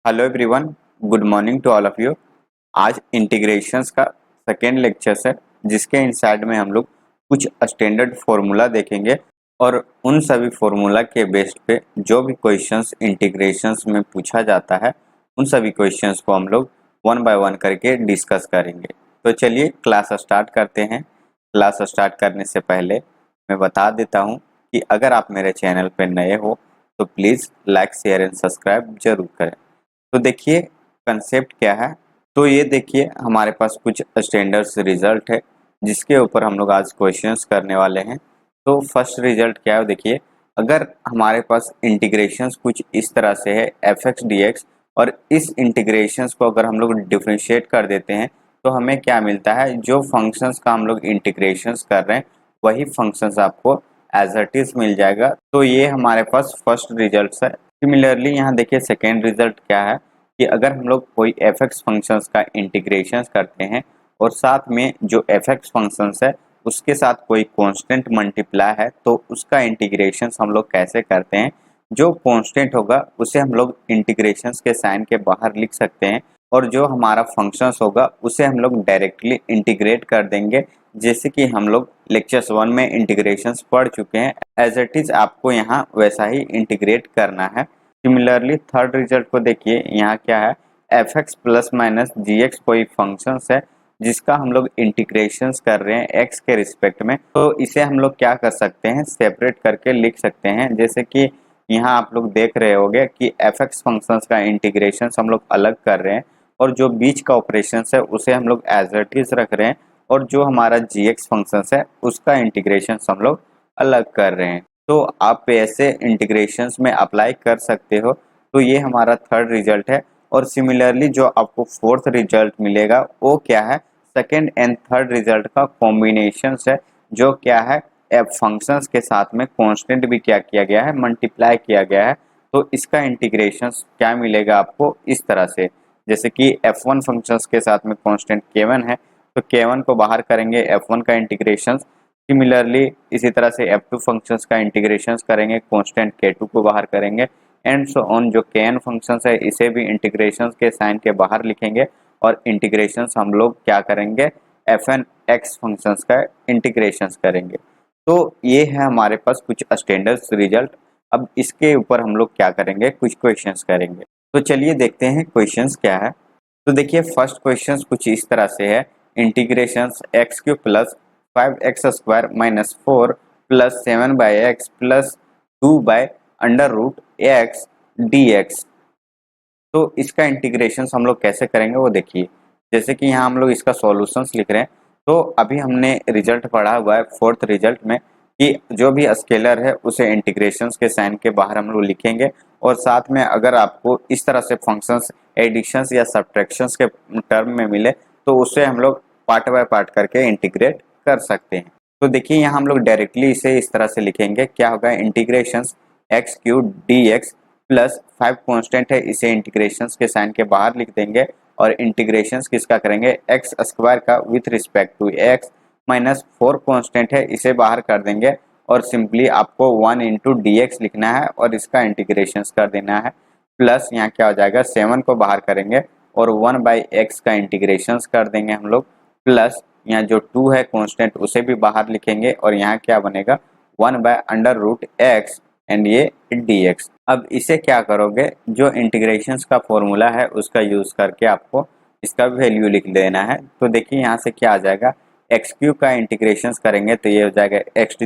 Hello everyone, good morning to all of you. आज integrations का second lecture है, जिसके इनसाइड में हम लोग कुछ स्टैंडर्ड फार्मूला देखेंगे और उन सभी फार्मूला के बेस पे जो भी क्वेश्चंस इंटीग्रेशंस में पूछा जाता है उन सभी क्वेश्चंस को हम लोग वन बाय वन करके डिस्कस करेंगे। तो चलिए क्लास स्टार्ट करते हैं। क्लास स्टार्ट करने से पहले मैं बता देता हूँ कि अगर आप मेरे चैनल पर नए हो तो please like share and subscribe जरूर करें। तो देखिए कंसेप्ट क्या है। तो ये देखिए हमारे पास कुछ स्टैंडर्ड्स रिजल्ट है जिसके ऊपर हम लोग आज क्वेश्चंस करने वाले हैं। तो फर्स्ट रिजल्ट क्या है देखिए, अगर हमारे पास इंटीग्रेशंस कुछ इस तरह से है एफ एक्स डी एक्स, और इस इंटीग्रेशंस को अगर हम लोग डिफ्रेंशिएट कर देते हैं तो हमें क्या मिलता है, जो फंक्शंस का हम लोग इंटीग्रेशंस कर रहे हैं वही फंक्शंस आपको एज इट इज मिल जाएगा। तो ये हमारे पास फर्स्ट रिजल्ट है। सिमिलरली यहाँ देखिए सेकेंड रिजल्ट क्या है कि अगर हम लोग कोई एफ एक्स फंक्शंस का इंटीग्रेशन करते हैं और साथ में जो एफ एक्स फंक्शंस है उसके साथ कोई कांस्टेंट मल्टीप्लाई है तो उसका इंटीग्रेशन हम लोग कैसे करते हैं। जो कांस्टेंट होगा उसे हम लोग इंटीग्रेशन के साइन के बाहर लिख सकते हैं और जो हमारा फंक्शंस होगा उसे हम लोग डायरेक्टली इंटीग्रेट कर देंगे, जैसे कि हम लोग लेक्चर्स 1 में इंटीग्रेशंस पढ़ चुके हैं। एज इट इज आपको यहाँ वैसा ही इंटीग्रेट करना है। सिमिलरली थर्ड रिजल्ट को देखिए, यहाँ क्या है, एफ एक्स प्लस माइनस जी एक्स कोई फंक्शंस है जिसका हम लोग इंटीग्रेशंस कर रहे हैं एक्स के रिस्पेक्ट में। तो इसे हम लोग क्या कर सकते हैं, सेपरेट करके लिख सकते हैं। जैसे कि यहाँ आप लोग देख रहे होंगे कि एफ एक्स फंक्शंस का इंटीग्रेशन हम लोग अलग कर रहे हैं और जो बीच का ऑपरेशन है उसे हम लोग एज इट इज रख रहे हैं, और जो हमारा जी एक्स फंक्शन है उसका इंटीग्रेशन हम लोग अलग कर रहे हैं। तो आप ऐसे इंटीग्रेशंस में अप्लाई कर सकते हो। तो ये हमारा थर्ड रिजल्ट है। और सिमिलरली जो आपको फोर्थ रिजल्ट मिलेगा वो क्या है, सेकेंड एंड थर्ड रिजल्ट का कॉम्बिनेशन है, जो क्या है, एफ फंक्शंस के साथ में कांस्टेंट भी क्या किया गया है, मल्टीप्लाई किया गया है। तो इसका इंटीग्रेशन क्या मिलेगा आपको इस तरह से, जैसे कि f1 फंक्शंस के साथ में कांस्टेंट k1 है तो k1 को बाहर करेंगे f1 का इंटीग्रेशन। सिमिलरली इसी तरह से f2 फंक्शंस का इंटीग्रेशन करेंगे, कांस्टेंट k2 को बाहर करेंगे एंड सो ऑन। जो kn फंक्शंस है इसे भी इंटीग्रेशन के साइन के बाहर लिखेंगे और इंटीग्रेशन हम लोग क्या करेंगे, fn x फंक्शंस का इंटीग्रेशन करेंगे। तो ये है हमारे पास कुछ स्टैंडर्ड रिजल्ट। अब इसके ऊपर हम लोग क्या करेंगे, कुछ क्वेश्चंस करेंगे। तो चलिए देखते हैं क्वेश्चंस क्या है। तो देखिए फर्स्ट क्वेश्चन कुछ इस तरह से है, integration x cube plus 5x² minus 4 plus 7/x plus 2/√x dx। तो इसका इंटीग्रेशन हम लोग कैसे करेंगे वो देखिए। जैसे कि यहाँ हम लोग इसका सॉल्यूशंस लिख रहे हैं, तो अभी हमने रिजल्ट पढ़ा हुआ है फोर्थ रिजल्ट में कि जो भी स्केलर है उसे इंटीग्रेशंस के साइन के बाहर हम लोग लिखेंगे, और साथ में अगर आपको इस तरह से फंक्शंस एडिशंस या सब्ट्रैक्शंस के टर्म में मिले तो उसे हम लोग पार्ट बाय पार्ट करके इंटीग्रेट कर सकते हैं। तो देखिए यहाँ हम लोग डायरेक्टली इसे इस तरह से लिखेंगे, क्या होगा, integrations x³ dx plus 5 constant है, इसे इंटीग्रेशंस के साइन के बाहर लिख देंगे और इंटीग्रेशंस किसका करेंगे, x² का with respect to x minus 4 constant है, इसे बाहर कर देंगे और सिंपली आपको 1 इंटू dx लिखना है और इसका इंटीग्रेशन कर देना है। प्लस यहाँ क्या हो जाएगा, 7 को बाहर करेंगे और 1/x का इंटीग्रेशन कर देंगे हम लोग। प्लस यहाँ जो 2 है कांस्टेंट उसे भी बाहर लिखेंगे और यहाँ क्या बनेगा, 1/√x एंड ये dx। अब इसे क्या करोगे, जो इंटीग्रेशंस का फॉर्मूला है उसका यूज करके आपको इसका वैल्यू लिख देना है। तो देखिए यहाँ से क्या आ जाएगा, x³ का इंटीग्रेशन करेंगे तो ये हो जाएगा x⁴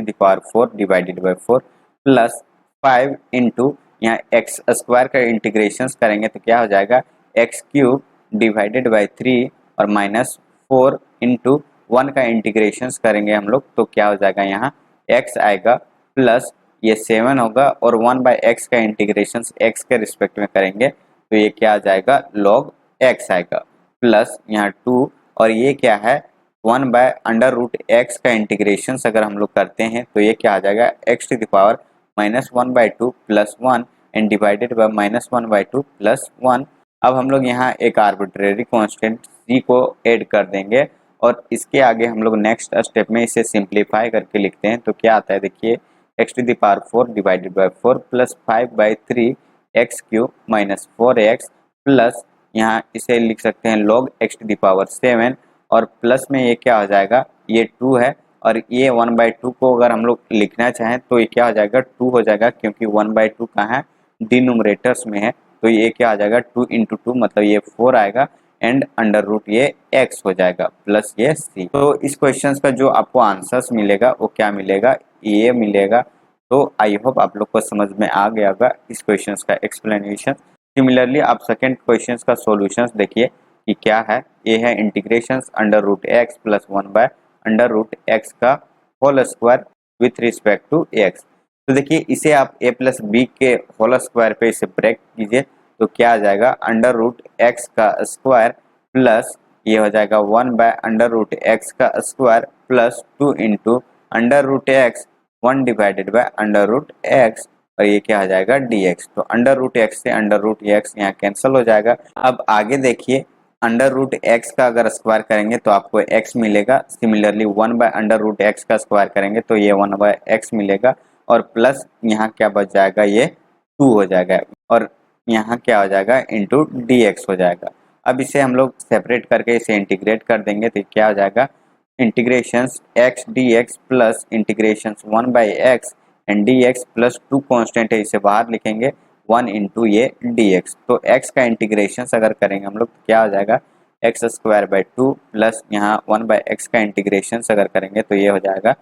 divided by 4 plus 5 into यहाँ x² का इंटीग्रेशन करेंगे तो क्या हो जाएगा, x³ डिवाइडेड बाई 3 और माइनस 4 इंटू 1 का इंटीग्रेशन करेंगे हम लोग तो क्या हो जाएगा, यहाँ x आएगा प्लस ये 7 होगा और 1/x का इंटीग्रेशन x के रिस्पेक्ट में करेंगे तो ये क्या आ जाएगा, log x आएगा प्लस यहाँ 2 और ये क्या है, 1/√x का इंटीग्रेशन अगर हम लोग करते हैं तो ये क्या आ जाएगा, x⁻−1/2 plus 1 and divided by -1/2 plus 1। अब हम लोग यहाँ एक आर्बिट्रेरी कांस्टेंट c को ऐड कर देंगे और इसके आगे हम लोग नेक्स्ट स्टेप में इसे सिंप्लीफाई करके लिखते हैं तो क्या आता है, देखिए x⁴ divided by 4 plus 5/3 x³ minus 4x plus यहाँ इसे लिख सकते हैं log x to the power 7 और प्लस में ये क्या हो जाएगा, ये 2 है और ये 1/2 को अगर हम लोग लिखना चाहें तो ये क्या हो जाएगा 2 हो जाएगा, क्योंकि 1/2 कहाँ है डिनोमिनेटर्स में है, तो ये क्या आ जाएगा 2 इंटू 2 मतलब ये 4 आएगा एंड अंडर रूट ये x हो जाएगा प्लस ये c। तो इस क्वेश्चन का जो आपको आंसर्स मिलेगा वो क्या मिलेगा, ये मिलेगा। तो आई होप आप लोग को समझ में आ गया होगा इस क्वेश्चन का एक्सप्लेनेशन। सिमिलरली आप सेकेंड क्वेश्चन का सॉल्यूशंस देखिए कि क्या है। ये है integration under root x plus 1/√x का whole square with respect to x. तो देखिए इसे आप a प्लस बी के होल स्क्वायर पे इसे ब्रेक कीजिए तो क्या आ जाएगा अंडर रूट x का स्क्वायर प्लस ये हो जाएगा 1/√x का square plus 2 into under root x 1 divided by under root x और ये क्या आ जाएगा dx। तो अंडर रूट x से अंडर रूट x यहाँ कैंसिल हो जाएगा। अब आगे देखिए अंडर रूट x का अगर स्क्वायर करेंगे तो आपको x मिलेगा। सिमिलरली 1/√x का स्क्वायर करेंगे तो ये 1/x मिलेगा और प्लस यहाँ क्या बच जाएगा ये 2 हो जाएगा और यहाँ क्या हो जाएगा इंटू dx हो जाएगा। अब इसे हम लोग सेपरेट करके इसे इंटीग्रेट कर देंगे तो क्या हो जाएगा integrations x dx plus integrations 1/x and dx plus 2 constant है इसे बाहर लिखेंगे 1 इंटू ये dx। तो x का इंटीग्रेशन अगर करेंगे हम लोग तो क्या हो जाएगा x² 2 प्लस यहाँ 1/x का इंटीग्रेशन अगर करेंगे तो ये हो जाएगा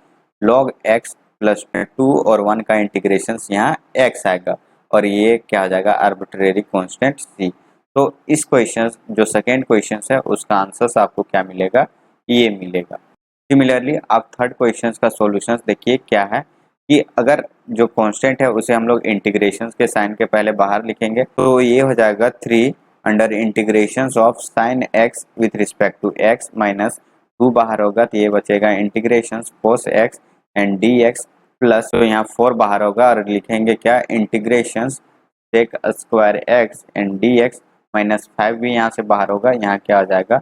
log x प्लस 2 और 1 का इंटीग्रेशन यहाँ x आएगा और ये क्या हो जाएगा आर्बिट्रेरी कांस्टेंट c। तो इस क्वेश्चन जो सेकेंड क्वेश्चन है उसका आंसर आपको क्या मिलेगा, ये मिलेगा। सिमिलरली आप थर्ड क्वेश्चन का सॉल्यूशन देखिए क्या है कि अगर जो कांस्टेंट है उसे हम लोग इंटीग्रेशन के साइन के पहले बाहर लिखेंगे तो ये हो जाएगा 3 under integration of sine x with respect to x minus 2 बाहर होगा तो ये बचेगा integration cos x and dx plus तो यहाँ 4 बाहर होगा और लिखेंगे क्या integration sec square x and dx minus 5 भी यहाँ से बाहर होगा, यहाँ क्या आ जाएगा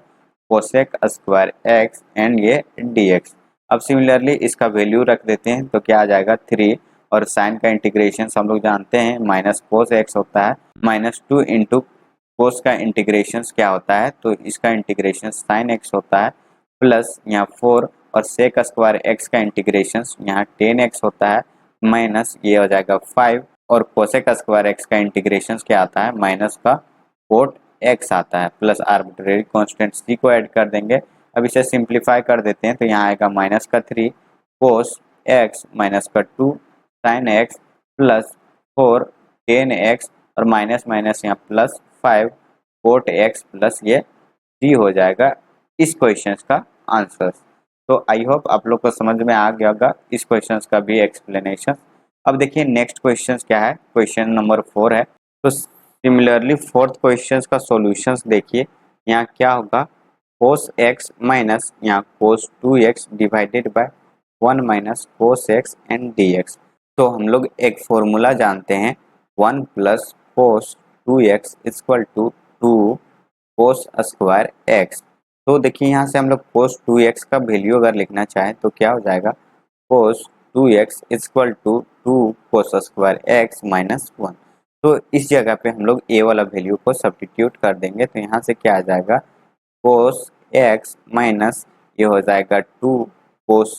कोसेक स्क्वायर x एंड ये dx। अब सिमिलरली इसका वैल्यू रख देते हैं तो क्या आ जाएगा 3 और साइन का इंटीग्रेशन हम लोग जानते हैं माइनस कोस x होता है माइनस 2 इंटू कोस का इंटीग्रेशन क्या होता है तो इसका इंटीग्रेशन साइन x होता है प्लस यहाँ 4 और सेक स्क्वायर x का इंटीग्रेशन यहाँ 10x होता है माइनस ये हो जाएगा 5 और कोसेक स्क्वायर x का इंटीग्रेशन क्या आता है माइनस का कोट x आता है प्लस आर्बिट्रेरी कांस्टेंट c को ऐड कर देंगे। अब इसे सिंप्लीफाई कर देते हैं तो यहाँ आएगा माइनस का 3 कोस x माइनस का 2 साइन x प्लस 4 10x और माइनस माइनस यहाँ प्लस 5 कोट x प्लस ये c हो जाएगा इस क्वेश्चन का आंसर। तो आई होप आप लोग को समझ में आ गया होगा इस क्वेश्चन का भी एक्सप्लेनेशन। अब देखिए नेक्स्ट क्वेश्चन क्या है, क्वेश्चन नंबर 4 है। तो सिमिलरली फोर्थ क्वेश्चन का सॉल्यूशंस देखिए यहाँ क्या होगा cos x माइनस यहाँ cos 2x divided by 1 minus cos x and dx। तो हम लोग एक फॉर्मूला जानते हैं 1 plus cos 2x equal to 2 cos square x। तो देखिए यहाँ से हम लोग cos 2x का वैल्यू अगर लिखना चाहें तो क्या हो जाएगा cos 2x equal to 2 cos square x minus 1। तो इस जगह पे हम लोग a वाला वैल्यू को सब्स्टिट्यूट कर देंगे तो यहाँ से क्या आ जाएगा cos x माइनस ये हो जाएगा 2 cos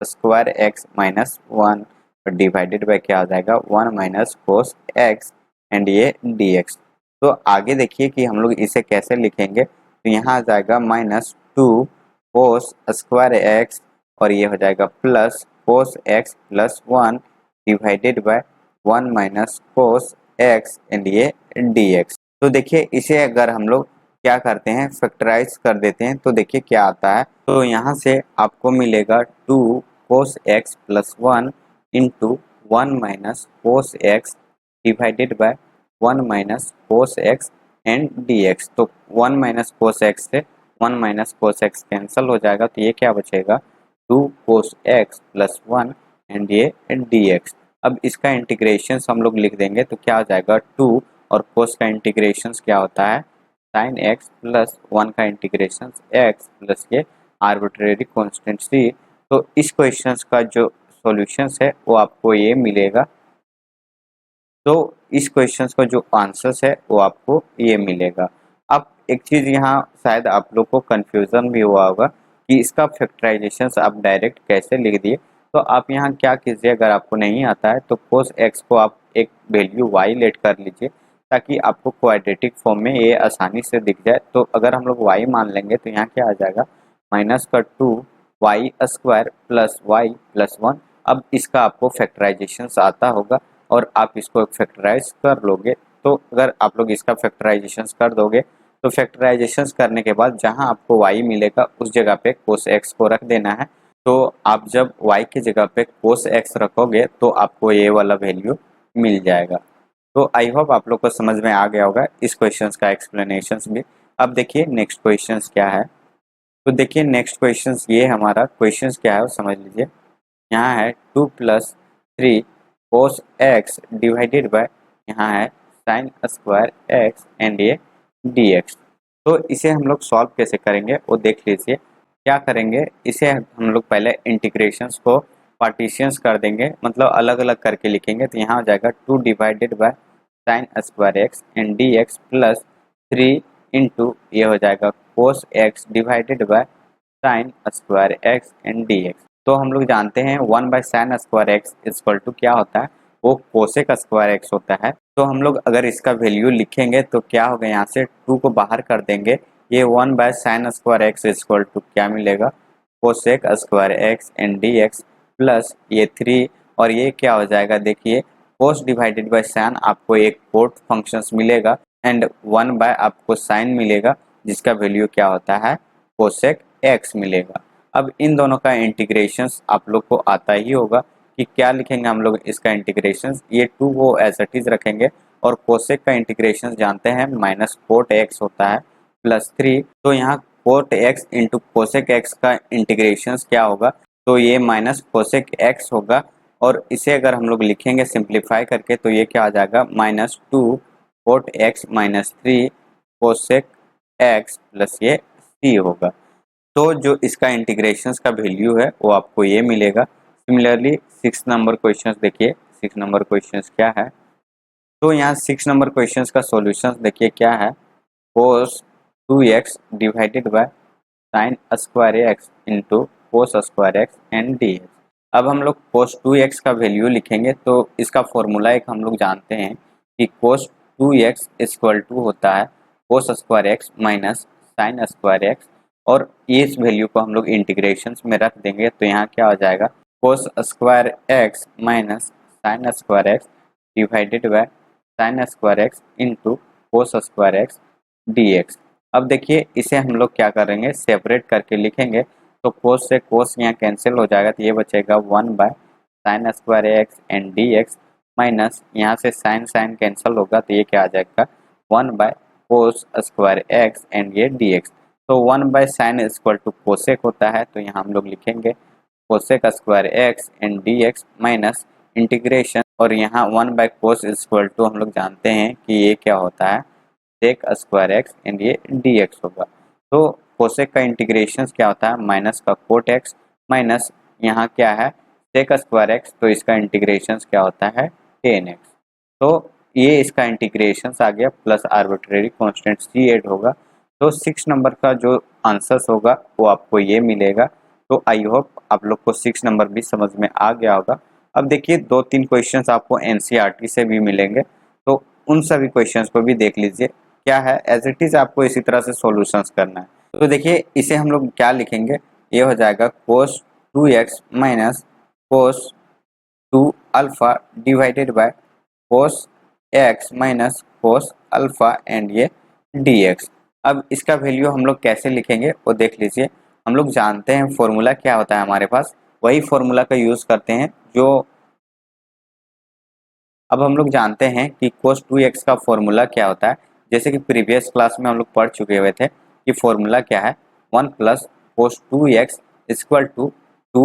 square x minus 1 divided bye क्या हो जाएगा 1 माइनस cos x एंड ये dx। तो आगे देखिए कि हम लोग इसे कैसे लिखेंगे तो यहाँ आ जाएगा माइनस 2 cos स्क्वायर x और ये हो जाएगा plus cos x plus 1 divided by 1 minus cos x and ये dx। तो देखिए इसे अगर हम लोग क्या करते हैं फैक्टराइज कर देते हैं तो देखिए क्या आता है। तो यहाँ से आपको मिलेगा 2 cos x plus 1 into 1 minus cos x divided by 1 minus cos x and dx। तो 1 माइनस cos x से 1 माइनस cos x कैंसिल हो जाएगा तो ये क्या बचेगा 2 cos x प्लस 1 एंड ये dx। अब इसका इंटीग्रेशन हम लोग लिख देंगे तो क्या हो जाएगा 2 और cos का इंटीग्रेशन क्या होता है साइन x प्लस 1 का इंटीग्रेशन x प्लस ये आर्बिट्रेरी कांस्टेंट c। तो इस क्वेश्चन का जो सॉल्यूशंस है वो आपको ये मिलेगा। तो इस क्वेश्चन का जो आंसर्स है वो आपको ये मिलेगा। अब एक चीज़ यहाँ शायद आप लोग को कन्फ्यूज़न भी हुआ होगा कि इसका फैक्टराइजेशन आप डायरेक्ट कैसे लिख दिए। तो आप यहाँ क्या कीजिए, अगर आपको नहीं आता है तो कोस एक्स को आप एक वैल्यू वाई लेट कर लीजिए ताकि आपको क्वाड्रेटिक फॉर्म में ये आसानी से दिख जाए। तो अगर हम लोग वाई मान लेंगे तो यहाँ क्या आ जाएगा, -2 y square plus y plus 1। अब इसका आपको फैक्टराइजेशन आता होगा और आप इसको फैक्टराइज कर लोगे। तो अगर आप लोग इसका फैक्टराइजेशन कर दोगे तो फैक्टराइजेशन करने के बाद जहां आपको y मिलेगा उस जगह पे cos x को रख देना है। तो आप जब y की जगह पे cos x रखोगे तो आपको ये वाला वैल्यू मिल जाएगा। तो आई होप आप लोग को समझ में आ गया होगा इस क्वेश्चन का एक्सप्लेनेशन भी। अब देखिए नेक्स्ट क्वेश्चन क्या है। तो देखिए नेक्स्ट क्वेश्चन ये हमारा क्वेश्चन क्या है वो समझ लीजिए। यहाँ है 2 + 3 cos x डिवाइडेड बाय यहाँ है sin स्क्वायर x एंड ये dx। तो इसे हम लोग सॉल्व कैसे करेंगे वो देख लीजिए। क्या करेंगे, इसे हम लोग पहले इंटीग्रेशंस को पार्टीशंस कर देंगे, मतलब अलग अलग करके लिखेंगे। तो यहाँ हो जाएगा 2 divided by sin square x and dx plus 3 into ये हो जाएगा cos x divided by sin square x and dx। तो हम लोग जानते हैं 1/sin square x equal to क्या होता है, वो कोसेक स्क्वायर एक्स होता है। तो हम लोग अगर इसका वैल्यू लिखेंगे तो क्या होगा, यहाँ से 2 को बाहर कर देंगे, ये 1/sin square x equal to क्या मिलेगा, cosec square x and d x plus ये 3 और ये क्या हो जाएगा, देखिए कोस डिवाइडेड बाय साइन आपको एक कोट फंक्शंस मिलेगा एंड 1 आपको साइन मिलेगा जिसका वैल्यू क्या होता है कोसेक एक्स मिलेगा। अब इन दोनों का इंटीग्रेशंस आप लोग को आता ही होगा कि क्या लिखेंगे हम लोग इसका इंटीग्रेशंस, ये 2 को एज इट इज रखेंगे और कोसेक का इंटीग्रेशन जानते हैं माइनस कोट एक्स होता है प्लस 3। तो यहाँ cot x into cosec x का इंटीग्रेशंस क्या होगा, तो ये माइनस कोसेक एक्स होगा और इसे अगर हम लोग लिखेंगे सिंप्लीफाई करके तो ये क्या आ जाएगा -2 cot x minus 3 cosec x plus ये सी होगा। तो जो इसका इंटीग्रेशंस का वैल्यू है वो आपको ये मिलेगा। सिमिलरली 6 नंबर क्वेश्चन देखिए, 6 नंबर क्वेश्चन क्या है। तो यहाँ 6 नंबर क्वेश्चन का सॉल्यूशन देखिए क्या है, cos 2x divided bye sin square x into cos square x and dx। अब हम लोग cos 2x का वैल्यू लिखेंगे तो इसका फॉर्मूला एक हम लोग जानते हैं कि cos 2x इक्वल टू होता है कोस square x minus sign square x और इस वैल्यू को हम लोग इंटीग्रेशन में रख देंगे। तो यहाँ क्या हो जाएगा, कोस square x minus sign square x divided by sine square x into cos square x dx। अब देखिए इसे हम लोग क्या करेंगे, सेपरेट करके लिखेंगे। तो कोस से कोस यहाँ कैंसिल हो जाएगा तो ये बचेगा 1/sin square x and dx minus यहाँ से साइन साइन कैंसिल होगा तो ये क्या आ जाएगा 1/cos स्क्वायर एक्स एंड ये dx। तो 1/sin इक्वल टू कोसेक होता है तो यहाँ हम लोग लिखेंगे cosec square x and dx minus integration और यहाँ 1/cos इक्वल टू हम लोग जानते हैं कि ये क्या होता है सेक स्क्वायर एक्स एंड ये dx होगा। तो कोसेक का इंटीग्रेशन क्या होता है माइनस का कोट एक्स माइनस यहाँ क्या है सेक स्क्वायर एक्स, तो इसका इंटीग्रेशन क्या होता है tan x। तो ये इसका इंटीग्रेशन आ गया plus arbitrary constant c add होगा। तो 6 नंबर का जो आंसर्स होगा वो आपको ये मिलेगा। तो आई होप आप लोग को 6 नंबर भी समझ में आ गया होगा। अब देखिए 2-3 क्वेश्चंस आपको एनसीईआरटी से भी मिलेंगे तो उन सभी क्वेश्चंस को भी देख लीजिए। क्या है एज इट इज आपको इसी तरह से सॉल्यूशंस करना है। तो देखिए इसे हम लोग क्या लिखेंगे, ये हो जाएगा cos 2x minus cos 2 alpha divided by cos x minus cos alpha and ये dx। अब इसका वैल्यू हम लोग कैसे लिखेंगे वो देख लीजिए। हम लोग जानते हैं फॉर्मूला क्या होता है हमारे पास, वही फॉर्मूला का यूज करते हैं जो अब हम लोग जानते हैं कि cos 2x का फॉर्मूला क्या होता है। जैसे कि प्रीवियस क्लास में हम लोग पढ़ चुके हुए थे कि फॉर्मूला क्या है 1 + cos 2x equal to 2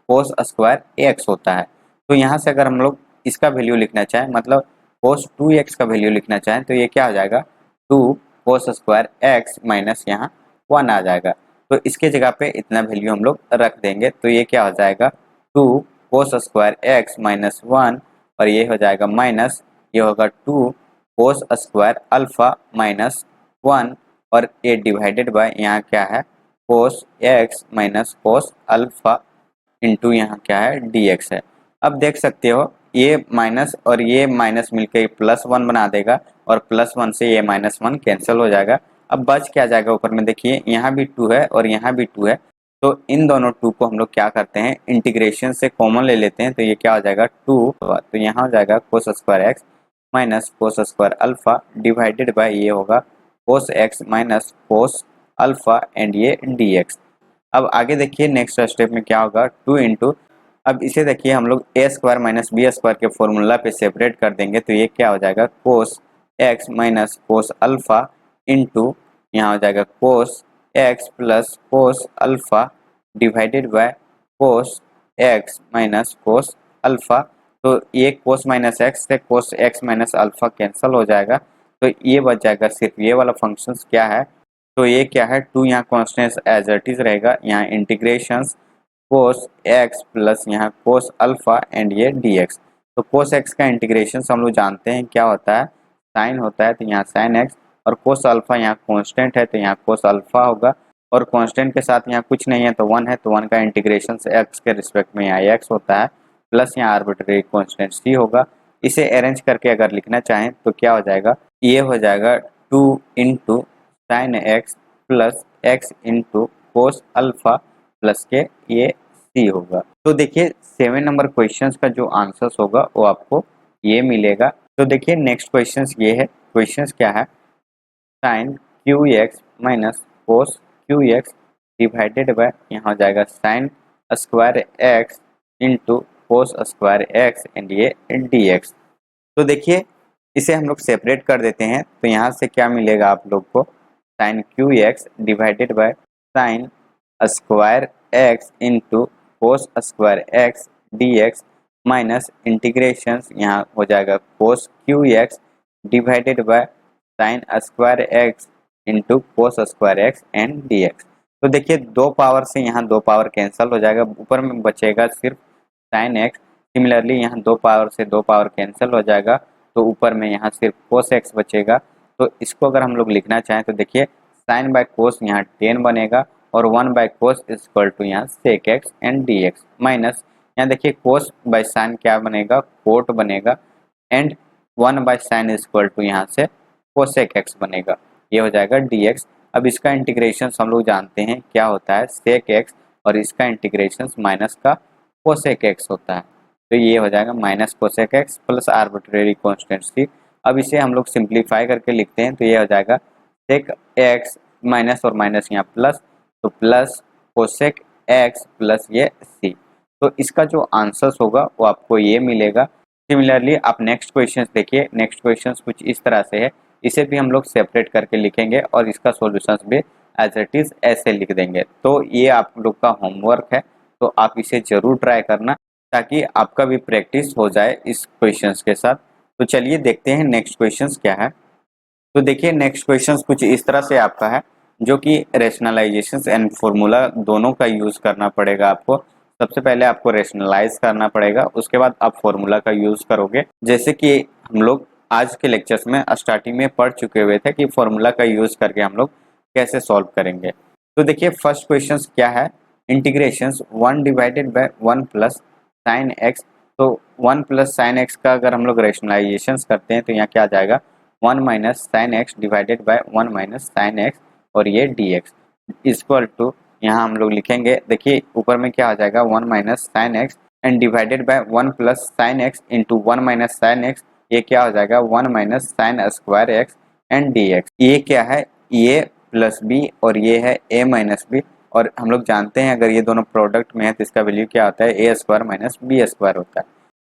cos square x होता है। तो यहाँ से अगर हम लोग इसका वैल्यू लिखना चाहें, मतलब cos 2x का वैल्यू लिखना चाहें तो ये क्या आ जाएगा 2 cos स्क्वायर x माइनस यहाँ 1 आ जाएगा। तो इसके जगह पे इतना वैल्यू हम लोग रख देंगे तो ये क्या हो जाएगा 2 cos स्क्वायर x माइनस 1 और ये हो जाएगा माइनस ये होगा 2 कोस स्क्वायर अल्फा माइनस 1 और ये डिवाइडेड बाय यहाँ क्या है cos x minus cos alpha into यहाँ क्या है dx है। अब देख सकते हो ये माइनस और ये माइनस मिलकर +1 बना देगा और +1 से ये -1 कैंसिल हो जाएगा। अब बच क्या जाएगा ऊपर में देखिए यहाँ भी 2 है और यहाँ भी 2 है, तो इन दोनों 2 को हम लोग क्या करते हैं इंटीग्रेशन से कॉमन ले लेते हैं, तो ये क्या हो जाएगा 2, तो यहाँ हो जाएगा कोस square x minus cos square alpha divided by ये होगा cos x minus cos alpha and ये dx। अब आगे देखिए नेक्स्ट स्टेप में क्या होगा 2 इंटू, अब इसे देखिए हम लोग ए स्क्वायर माइनस बी स्क्वायर के फॉर्मूला पे सेपरेट कर देंगे, तो ये क्या हो जाएगा cos x minus cos alpha into यहाँ हो जाएगा cos x plus cos alpha divided by cos x minus cos alpha. तो ये कोस माइनस एक्स से cos x minus alpha cancel हो जाएगा, तो ये बच जाएगा सिर्फ ये वाला फंक्शन क्या है, तो ये क्या है 2 यहाँ कॉन्स्टेंट एज इट इज रहेगा, यहाँ इंटीग्रेशंस कोस एक्स प्लस यहाँ कोस अल्फा एंड ये dx। तो कोस एक्स का इंटीग्रेशन हम लोग जानते हैं क्या होता है साइन होता है, तो यहाँ साइन एक्स और कोस अल्फा यहाँ कांस्टेंट है तो यहाँ कोस अल्फा होगा, और कांस्टेंट के साथ यहाँ कुछ नहीं है तो 1 है, तो 1 का इंटीग्रेशन एक्स के रिस्पेक्ट में यहाँ एक्स होता है प्लस यहाँ आर्बिट्रेरी कांस्टेंट सी होगा। इसे अरेंज करके अगर लिखना चाहें तो क्या हो जाएगा, ये हो जाएगा 2 into sine x plus x into cos alpha plus के ये सी होगा। तो देखिए 7 नंबर क्वेश्चंस का जो आंसर्स होगा वो आपको ये मिलेगा। तो देखिए नेक्स्ट क्वेश्चंस ये है, क्वेश्चंस क्या है sine cube x minus cos cube x divided by यहाँ हो जाएगा sine square x into cos square x and ये dx। तो देखिए इसे हम लोग सेपरेट कर देते हैं, तो यहाँ से क्या मिलेगा आप लोग को sine cube x divided by sine square x into cos square x dx minus integration यहाँ हो जाएगा cos cube x divided by sine square x into cos square x and dx। तो देखिए 2 पावर से यहाँ 2 पावर कैंसिल हो जाएगा, ऊपर में बचेगा सिर्फ साइन एक्स। सिमिलरली यहाँ 2 पावर से 2 पावर कैंसिल हो जाएगा, तो ऊपर में यहाँ सिर्फ कोस एक्स बचेगा। तो इसको अगर हम लोग लिखना चाहें तो देखिए साइन बाय कोस यहाँ 10 बनेगा और 1 बाय कोस इक्वल टू यहाँ sec x and dx minus यहाँ देखिए कोस बाय साइन क्या बनेगा कोट बनेगा and 1 by sine equal to यहाँ से कोसेक एक्स बनेगा, ये हो जाएगा dx। अब इसका इंटीग्रेशन हम लोग जानते हैं क्या होता है सेक एक्स और इसका इंटीग्रेशन माइनस का कोसेक एक्स होता है, तो ये हो जाएगा minus cosec x plus arbitrary constant C. अब इसे हम लोग सिंप्लीफाई करके लिखते हैं, तो ये हो जाएगा सेक एक्स माइनस और माइनस यहाँ प्लस, तो प्लस कोसेक एक्स प्लस ये सी। तो इसका जो आंसर्स होगा वो आपको ये मिलेगा। सिमिलरली आप नेक्स्ट क्वेश्चन देखिए, नेक्स्ट क्वेश्चन कुछ इस तरह से है, इसे भी हम लोग सेपरेट करके लिखेंगे और इसका सॉल्यूशंस भी एज इट इज ऐसे लिख देंगे। तो ये आप लोग का होमवर्क है, तो आप इसे जरूर ट्राई करना ताकि आपका भी प्रैक्टिस हो जाए इस क्वेश्चंस के साथ। तो चलिए देखते हैं नेक्स्ट क्वेश्चंस क्या है। तो देखिए नेक्स्ट क्वेश्चंस कुछ इस तरह से आपका है, जो कि रेशनलाइजेशंस एंड फॉर्मूला दोनों का यूज़ करना पड़ेगा आपको। सबसे पहले आपको रेशनलाइज करना पड़ेगा, उसके बाद आप फॉर्मूला का यूज़ करोगे। जैसे कि हम लोग आज के लेक्चर्स में स्टार्टिंग में पढ़ चुके हुए थे कि फॉर्मूला का यूज़ करके हम लोग कैसे सॉल्व करेंगे। तो देखिए फर्स्ट क्वेश्चन क्या है, integrations 1 divided by 1 plus sine x. तो 1 प्लस साइन एक्स का अगर हम लोग रेशनलाइजेशन करते हैं तो यहाँ क्या आ जाएगा 1 minus sine x divided by 1 minus sine x और ये dx इक्वल टू यहाँ हम लोग लिखेंगे, देखिए ऊपर में क्या आ जाएगा 1 minus sine x and divided by 1 plus sine x into 1 minus sine x, ये क्या हो जाएगा 1 minus sign square x and dx। ये क्या है ये प्लस बी और ये है a माइनस बी, और हम लोग जानते हैं अगर ये दोनों प्रोडक्ट में है तो इसका वैल्यू क्या होता है ए स्क्वायर माइनस बी स्क्वायर होता है।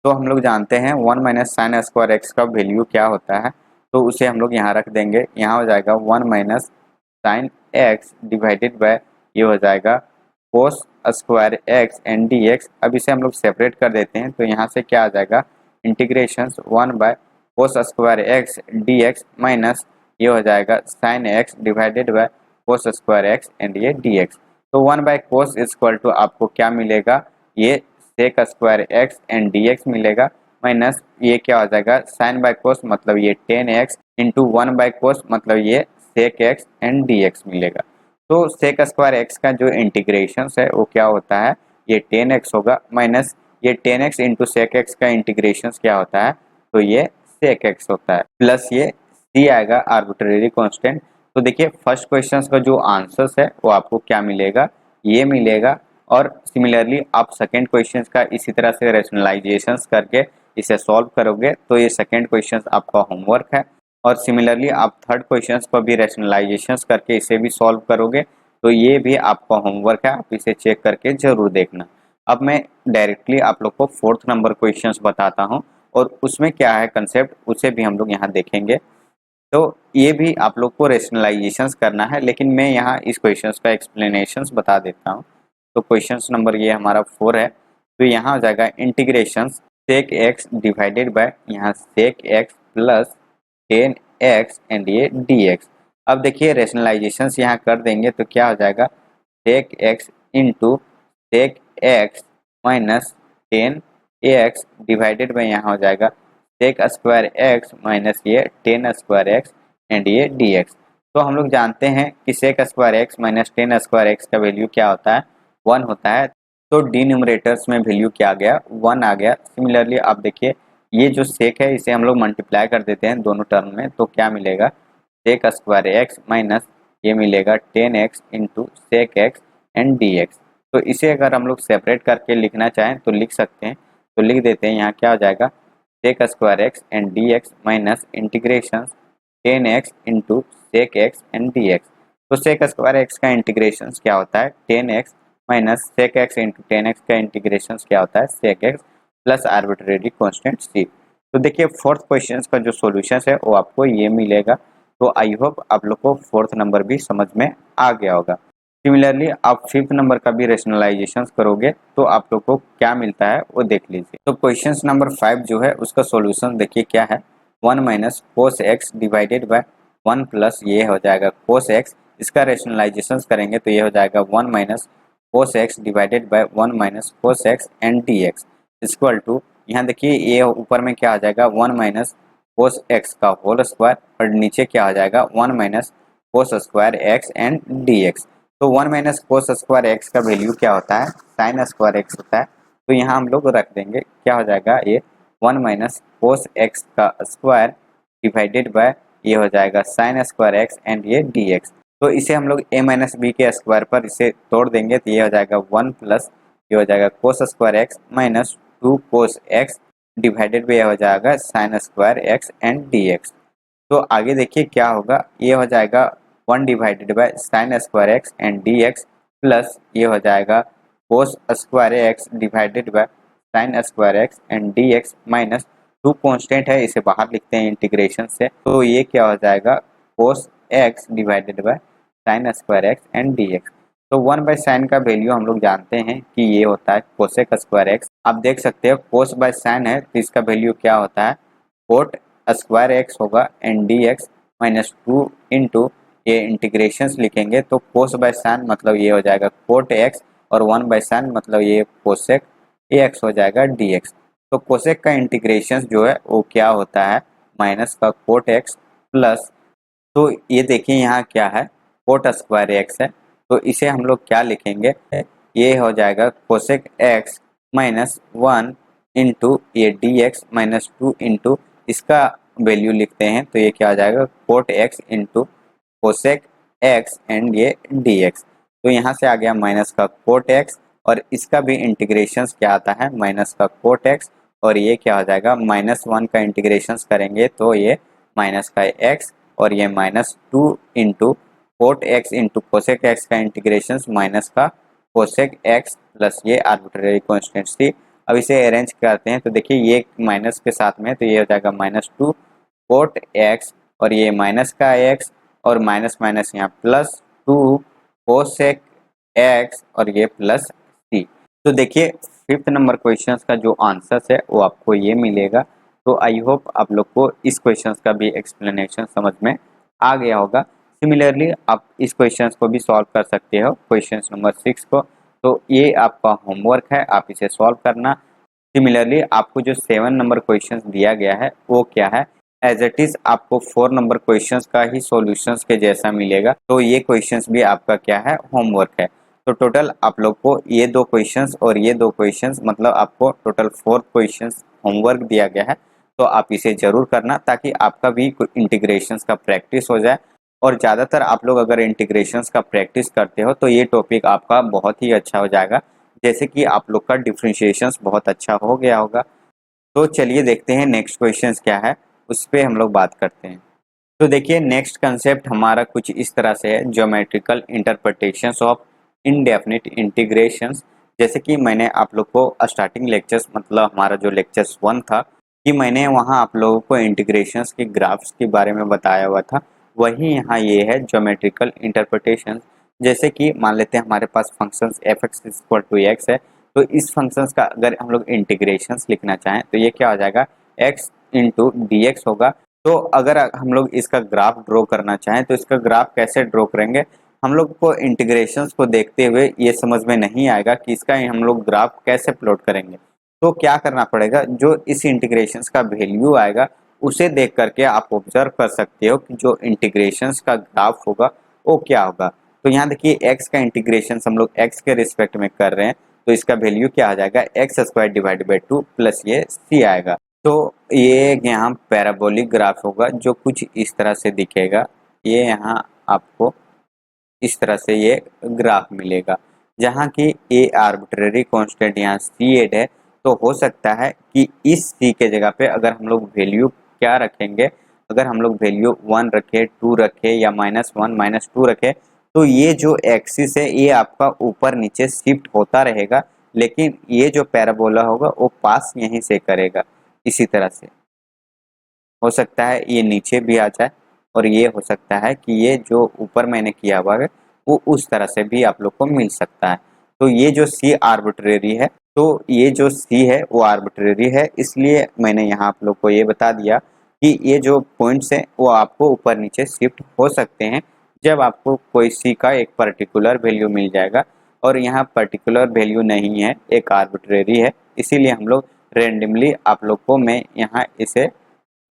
तो हम लोग जानते हैं 1 माइनस साइन स्क्वायर एक्स का वैल्यू क्या होता है, तो उसे हम लोग यहाँ रख देंगे। यहाँ हो जाएगा 1 minus sine x divided bye ये हो जाएगा कोस स्क्वायर एक्स एंड dx। अब इसे हम लोग सेपरेट कर देते हैं, तो यहाँ से क्या आ जाएगा integration 1 by cos square x dx minus ये हो जाएगा sine x divided by cos square x and ये dx। तो 1 बाय कोस इक्वल टू आपको क्या मिलेगा ये sec square x and dx मिलेगा माइनस ये क्या हो जाएगा साइन बाय कोस मतलब ये 10x इंटू 1 बाय कोस मतलब ये सेक एक्स एंड dx मिलेगा। तो सेक स्क्वायर एक्स का जो इंटीग्रेशन है वो क्या होता है, ये 10x होगा माइनस ये 10x इंटू सेक एक्स का इंटीग्रेशन क्या होता है, तो ये सेक एक्स होता है, प्लस ये c आएगा आर्बिट्रेरी कांस्टेंट। तो देखिए फर्स्ट क्वेश्चन का जो आंसर्स है वो आपको क्या मिलेगा, ये मिलेगा। और सिमिलरली आप सेकेंड क्वेश्चन का इसी तरह से रेशनलाइजेशन करके इसे सॉल्व करोगे तो ये सेकेंड क्वेश्चन आपका होमवर्क है। और सिमिलरली आप थर्ड क्वेश्चन पर भी रेशनलाइजेशन करके इसे भी सॉल्व करोगे तो ये भी आपका होमवर्क है, आप इसे चेक करके जरूर देखना। अब मैं डायरेक्टली आप लोग को फोर्थ नंबर क्वेश्चंस बताता हूँ और उसमें क्या है कंसेप्ट उसे भी हम लोग यहाँ देखेंगे। तो ये भी आप लोग को रेशनलाइजेशन करना है, लेकिन मैं यहाँ इस क्वेश्चन का एक्सप्लेनेशन बता देता हूँ। तो क्वेश्चन नंबर ये हमारा 4 है। तो यहाँ हो जाएगा integration sec x divided by यहाँ sec x plus 10x and ये dx। अब देखिए रेशनलाइजेशन यहाँ कर देंगे तो क्या हो जाएगा sec x into sec x minus 10x divided by यहाँ हो जाएगा सेक स्क्वायर एक्स माइनस ये 10 स्क्वायर एक्स एंड ये dx। तो हम लोग जानते हैं कि sec square x minus 10 square x का वैल्यू क्या होता है, 1 होता है। तो डिनोमिनेटर्स में वैल्यू क्या आ गया, 1 आ गया। सिमिलरली आप देखिए ये जो सेक है इसे हम लोग मल्टीप्लाई कर देते हैं दोनों टर्म में, तो क्या मिलेगा सेक स्क्वायर एक्स माइनस ये मिलेगा 10x into sec x and dx। तो इसे अगर हम लोग सेपरेट करके लिखना चाहें तो लिख सकते हैं, तो लिख देते हैं। यहाँ क्या हो जाएगा sec square x and dx minus integration 10x into sec x and dx। तो सेक स्क्वायर एक्स का इंटीग्रेशन क्या होता है 10x minus sec x into 10x का इंटीग्रेशन क्या होता है sec x plus arbitrary constant c। तो देखिए फोर्थ क्वेश्चन का जो सॉल्यूशन है वो आपको ये मिलेगा। तो आई होप आप लोग को फोर्थ नंबर भी समझ में आ गया होगा। सिमिलरली आप फिफ्थ नंबर का भी रेशनलाइजेशन करोगे तो आप लोग को क्या मिलता है वो देख लीजिए। तो क्वेश्चन नंबर 5 जो है उसका सॉल्यूशन देखिए क्या है, 1 minus cos x divided by 1 plus ये हो जाएगा कोस एक्स। इसका रेशनलाइजेशन करेंगे तो ये हो जाएगा 1 minus cos x divided by 1 minus cos x and d x equal to यहाँ देखिए ये ऊपर में क्या आ जाएगा 1 माइनस कोस एक्स का होल स्क्वायर और नीचे क्या आ जाएगा 1 minus cos square x and d x. तो 1 माइनस कोस स्क्वायर एक्स का वैल्यू क्या होता है साइन स्क्वायर एक्स होता है। तो यहाँ हम लोग रख देंगे क्या हो जाएगा ये 1 माइनस कोस एक्स का स्क्वायर डिवाइडेड बाय ये हो जाएगा साइन स्क्वायर एक्स एंड ये डी एक्स। तो इसे हम लोग a माइनस बी के स्क्वायर पर इसे तोड़ देंगे तो ये हो जाएगा 1 प्लस ये हो जाएगा कोस स्क्वायर एक्स माइनस 2 कोस एक्स डिवाइडेड बाय हो जाएगा sine square x and d x. तो आगे देखिए क्या होगा, ये हो जाएगा 1 divided by sine square x and d x plus ये हो जाएगा कोस square x divided by sine square x and d x minus 2 constant है इसे बाहर लिखते हैं इंटीग्रेशन से। तो ये क्या हो जाएगा कोस x divided by sine square x and d x. तो 1 बाय साइन का वैल्यू हम लोग जानते हैं कि ये होता है कोसेक स्क्वायर एक्स। आप देख सकते हो कोस बाय साइन है तो इसका वैल्यू क्या होता है कोट स्क्वायर एक्स होगा and d x minus 2 into ये इंटीग्रेशन लिखेंगे तो कोस बाय साइन मतलब ये हो जाएगा कोट एक्स और 1 बाय साइन मतलब ये कोसेक एक्स हो जाएगा डी एक्स। तो कोसेक का इंटीग्रेशन जो है वो क्या होता है माइनस का कोट एक्स प्लस, तो ये देखिए यहाँ क्या है कोट स्क्वायर एक्स है तो इसे हम लोग क्या लिखेंगे ये हो जाएगा कोसेक एक्स माइनस 1 इंटू ये डी एक्स माइनस 2 इंटू इसका वैल्यू लिखते हैं तो ये क्या आ जाएगा cot x into cosec x and ये डी एक्स। तो यहाँ से आ गया माइनस का कोट एक्स और इसका भी इंटीग्रेशन क्या आता है माइनस का कोट एक्स और ये क्या हो जाएगा -1 का इंटीग्रेशन करेंगे तो ये माइनस का एक्स और ये -2 into coat x into cosec x का इंटीग्रेशन माइनस का कोसेक एक्स प्लस ये आर्बिट्रेरी कांस्टेंट सी। अब इसे अरेंज करते हैं तो देखिए ये माइनस के साथ में तो ये हो जाएगा -2 कोट एक्स और ये माइनस का एक्स और माइनस माइनस यहाँ प्लस 2 कोसेक एक्स और ये प्लस सी। तो देखिए फिफ्थ नंबर क्वेश्चन का जो आंसर है वो आपको ये मिलेगा। तो आई होप आप लोग को इस क्वेश्चन का भी एक्सप्लेनेशन समझ में आ गया होगा। सिमिलरली आप इस क्वेश्चन को भी सॉल्व कर सकते हो क्वेश्चन नंबर 6 को। तो ये आपका होमवर्क है, आप इसे सॉल्व करना। सिमिलरली आपको जो 7 नंबर क्वेश्चन दिया गया है वो क्या है, एज इट इज आपको 4 नंबर क्वेश्चंस का ही सॉल्यूशंस के जैसा मिलेगा। तो ये क्वेश्चंस भी आपका क्या है, होमवर्क है। तो टोटल आप लोग को ये 2 क्वेश्चंस और ये 2 क्वेश्चंस, मतलब आपको टोटल 4 क्वेश्चंस होमवर्क दिया गया है। तो आप इसे जरूर करना ताकि आपका भी इंटीग्रेशंस का प्रैक्टिस हो जाए। और ज़्यादातर आप लोग अगर इंटीग्रेशंस का प्रैक्टिस करते हो तो ये टॉपिक आपका बहुत ही अच्छा हो जाएगा। जैसे कि आप लोग का डिफरेंशिएशंस बहुत अच्छा हो गया होगा। तो चलिए देखते हैं नेक्स्ट क्वेश्चंस क्या है, उस पर हम लोग बात करते हैं। तो देखिए नेक्स्ट कंसेप्ट हमारा कुछ इस तरह से है, geometrical interpretations of indefinite integrations. जैसे कि मैंने आप लोग को स्टार्टिंग लेक्चर्स, मतलब हमारा जो लेक्चर्स 1 था, कि मैंने वहाँ आप लोगों को इंटीग्रेशंस के ग्राफ्स के बारे में बताया हुआ था। वही यहाँ ये है ज्योमेट्रिकल इंटरप्रिटेशंस। जैसे कि मान लेते हैं हमारे पास फंक्शंस f(x) है, तो इस फंक्शंस का अगर हम लोग इंटीग्रेशंस लिखना चाहें तो ये क्या हो जाएगा, x इंटू डी एक्स होगा। तो अगर हम लोग इसका ग्राफ ड्रॉ करना चाहें तो इसका ग्राफ कैसे ड्रॉ करेंगे, हम लोग को इंटीग्रेशंस को देखते हुए ये समझ में नहीं आएगा कि इसका हम लोग ग्राफ कैसे प्लॉट करेंगे। तो क्या करना पड़ेगा, जो इस इंटीग्रेशंस का वैल्यू आएगा उसे देख करके आप ऑब्जर्व कर सकते हो कि जो इंटीग्रेशंस का ग्राफ होगा वो क्या होगा। तो यहाँ देखिए x का इंटीग्रेशन हम लोग x के रिस्पेक्ट में कर रहे हैं, तो इसका वैल्यू क्या आ जाएगा, x² डिवाइड बाई 2 प्लस ये c आएगा। तो ये यहाँ पैराबोलिक ग्राफ होगा जो कुछ इस तरह से दिखेगा। ये यहाँ आपको इस तरह से ये ग्राफ मिलेगा, जहाँ की a आर्बिट्रेरी कांस्टेंट यहाँ c एड है। तो हो सकता है कि इस c के जगह पे अगर हम लोग वैल्यू क्या रखेंगे, अगर हम लोग वैल्यू 1 रखे, 2 रखे या -1 -2 रखे, तो ये जो एक्सिस है ये आपका ऊपर नीचे शिफ्ट होता रहेगा, लेकिन ये जो पैराबोला होगा वो पास यहीं से करेगा। इसी तरह से हो सकता है ये नीचे भी आ जाए, और ये हो सकता है कि ये जो ऊपर मैंने किया हुआ है वो उस तरह से भी आप लोग को मिल सकता है। तो ये जो सी आर्बिट्रेरी है, तो ये जो सी है वो आर्बिट्रेरी है, इसलिए मैंने यहाँ आप लोग को ये बता दिया कि ये जो पॉइंट्स हैं वो आपको ऊपर नीचे शिफ्ट हो सकते हैं जब आपको कोई सी का एक पर्टिकुलर वैल्यू मिल जाएगा। और यहाँ पर्टिकुलर वैल्यू नहीं है, एक आर्बिट्रेरी है, इसीलिए हम लोग रेंडमली आप लोग को मैं यहाँ इसे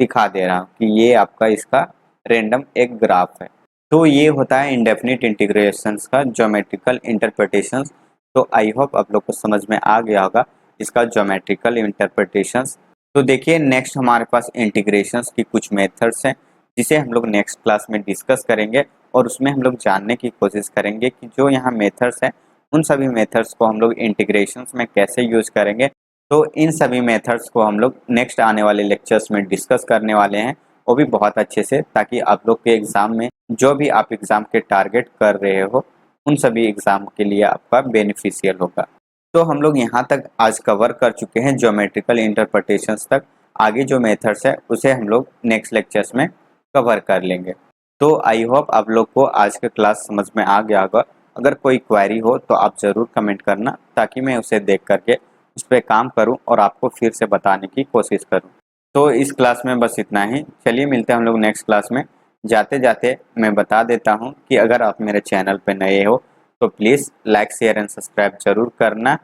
दिखा दे रहा हूँ कि ये आपका इसका रेंडम एक ग्राफ है। तो ये होता है इंडेफिनिट इंटीग्रेशंस का ज्योमेट्रिकल इंटरप्रिटेशंस। तो आई होप आप लोग को समझ में आ गया होगा इसका ज्योमेट्रिकल इंटरप्रिटेशंस। तो देखिए नेक्स्ट हमारे पास इंटीग्रेशंस की कुछ मेथड्स हैं जिसे हम लोग नेक्स्ट क्लास में डिस्कस करेंगे, और उसमें हम लोग जानने की कोशिश करेंगे कि जो यहाँ मेथड्स हैं उन सभी मेथड्स को हम लोग इंटीग्रेशंस में कैसे यूज करेंगे। तो इन सभी मेथड्स को हम लोग नेक्स्ट आने वाले लेक्चर्स में डिस्कस करने वाले हैं, वो भी बहुत अच्छे से, ताकि आप लोग के एग्ज़ाम में जो भी आप एग्ज़ाम के टारगेट कर रहे हो उन सभी एग्ज़ाम के लिए आपका बेनिफिशियल होगा। तो हम लोग यहाँ तक आज कवर कर चुके हैं ज्योमेट्रिकल इंटरप्रिटेशंस तक। आगे जो मेथड्स है उसे हम लोग नेक्स्ट लेक्चर्स में कवर कर लेंगे। तो आई होप आप लोग को आज का क्लास समझ में आ गया होगा। अगर कोई क्वेरी हो तो आप ज़रूर कमेंट करना, ताकि मैं उसे देख करके उस पर काम करूं और आपको फिर से बताने की कोशिश करूं। तो इस क्लास में बस इतना ही। चलिए मिलते हैं हम लोग नेक्स्ट क्लास में। जाते जाते मैं बता देता हूं कि अगर आप मेरे चैनल पर नए हो तो please like share and subscribe जरूर करना।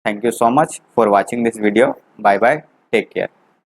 Thank you so much for watching this video. Bye bye, take care.